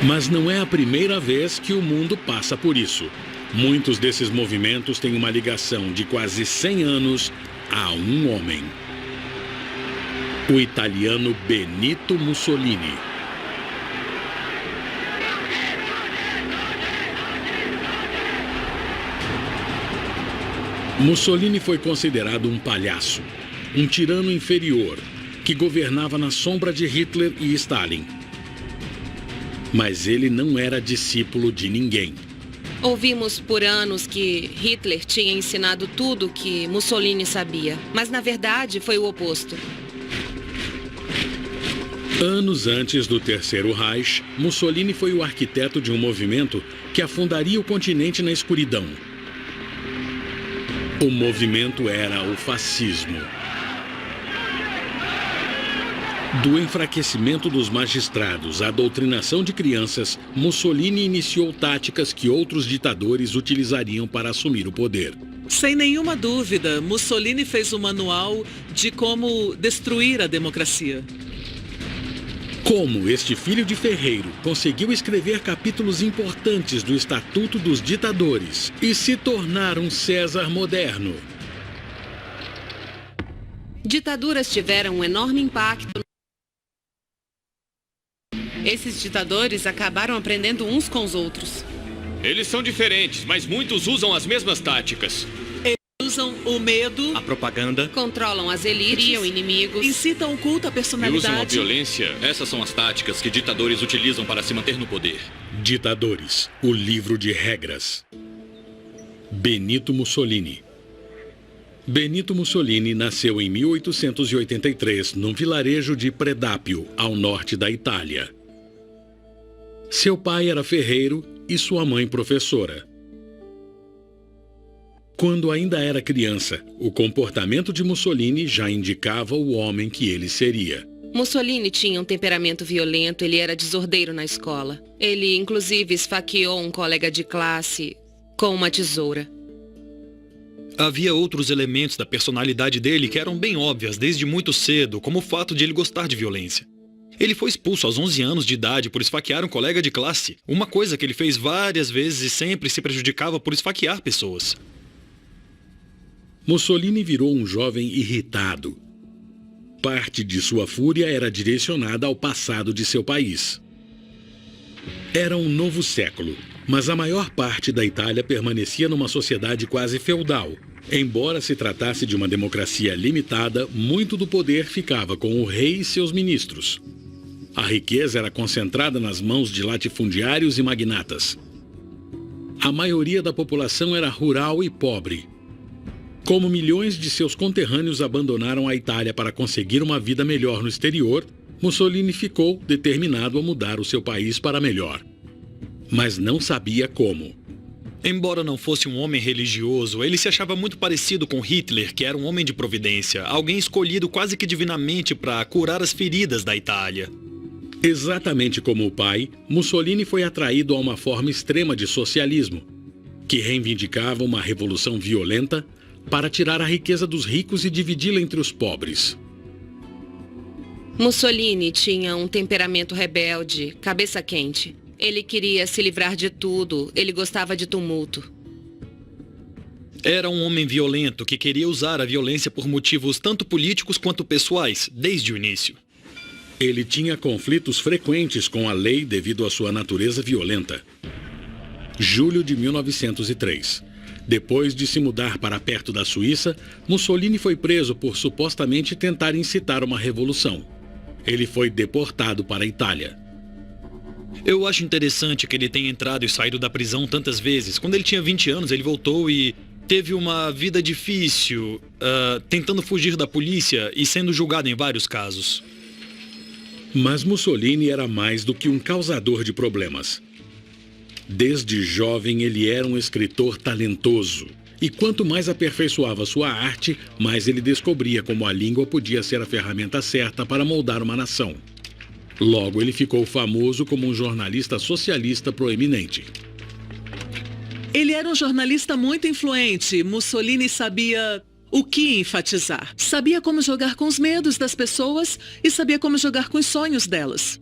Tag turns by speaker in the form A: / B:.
A: Mas não é a primeira vez que o mundo passa por isso. Muitos desses movimentos têm uma ligação de quase 100 anos a um homem. O italiano Benito Mussolini. Mussolini foi considerado um palhaço, um tirano inferior, que governava na sombra de Hitler e Stalin. Mas ele não era discípulo de ninguém.
B: Ouvimos por anos que Hitler tinha ensinado tudo o que Mussolini sabia, mas na verdade foi o oposto.
A: Anos antes do Terceiro Reich, Mussolini foi o arquiteto de um movimento que afundaria o continente na escuridão. O movimento era o fascismo. Do enfraquecimento dos magistrados à doutrinação de crianças, Mussolini iniciou táticas que outros ditadores utilizariam para assumir o poder.
C: Sem nenhuma dúvida, Mussolini fez um manual de como destruir a democracia.
A: Como este filho de ferreiro conseguiu escrever capítulos importantes do Estatuto dos Ditadores e se tornar um César moderno?
B: Ditaduras tiveram um enorme impacto. Esses ditadores acabaram aprendendo uns com os outros.
D: Eles são diferentes, mas muitos usam as mesmas táticas.
C: Usam o medo,
E: a propaganda,
B: controlam as elites, criam inimigos,
C: incitam o culto à
D: E
C: personalidade.
D: usam a violência.
E: essas são as táticas que ditadores utilizam para se manter no poder.
A: Ditadores, o livro de regras. Benito Mussolini. Benito Mussolini nasceu em 1883, num vilarejo de Predápio, ao norte da Itália. Seu pai era ferreiro e sua mãe professora. Quando ainda era criança, o comportamento de Mussolini já indicava o homem que ele seria.
B: Mussolini tinha um temperamento violento, ele era desordeiro na escola. Ele, inclusive, esfaqueou um colega de classe com uma tesoura.
F: Havia outros elementos da personalidade dele que eram bem óbvias desde muito cedo, como o fato de ele gostar de violência. Ele foi expulso aos 11 anos de idade por esfaquear um colega de classe, uma coisa que ele fez várias vezes e sempre se prejudicava por esfaquear pessoas.
A: Mussolini virou um jovem irritado. Parte de sua fúria era direcionada ao passado de seu país. Era um novo século, mas a maior parte da Itália permanecia numa sociedade quase feudal. Embora se tratasse de uma democracia limitada, muito do poder ficava com o rei e seus ministros. A riqueza era concentrada nas mãos de latifundiários e magnatas. A maioria da população era rural e pobre. Como milhões de seus conterrâneos abandonaram a Itália para conseguir uma vida melhor no exterior, Mussolini ficou determinado a mudar o seu país para melhor. Mas não sabia como.
F: Embora não fosse um homem religioso, ele se achava muito parecido com Hitler, que era um homem de providência, alguém escolhido quase que divinamente para curar as feridas da Itália.
A: Exatamente como o pai, Mussolini foi atraído a uma forma extrema de socialismo, que reivindicava uma revolução violenta para tirar a riqueza dos ricos e dividi-la entre os pobres.
B: Mussolini tinha um temperamento rebelde, cabeça quente. Ele queria se livrar de tudo, ele gostava de tumulto.
F: Era um homem violento que queria usar a violência por motivos tanto políticos quanto pessoais, desde o início.
A: Ele tinha conflitos frequentes com a lei devido à sua natureza violenta. Julho de 1903. Depois de se mudar para perto da Suíça, Mussolini foi preso por supostamente tentar incitar uma revolução. Ele foi deportado para a Itália.
F: Eu acho interessante que ele tenha entrado e saído da prisão tantas vezes. Quando ele tinha 20 anos, ele voltou e teve uma vida difícil, tentando fugir da polícia e sendo julgado em vários casos.
A: Mas Mussolini era mais do que um causador de problemas. Desde jovem, ele era um escritor talentoso. E quanto mais aperfeiçoava sua arte, mais ele descobria como a língua podia ser a ferramenta certa para moldar uma nação. Logo, ele ficou famoso como um jornalista socialista proeminente.
C: Ele era um jornalista muito influente. Mussolini sabia o que enfatizar. Sabia como jogar com os medos das pessoas e sabia como jogar com os sonhos delas.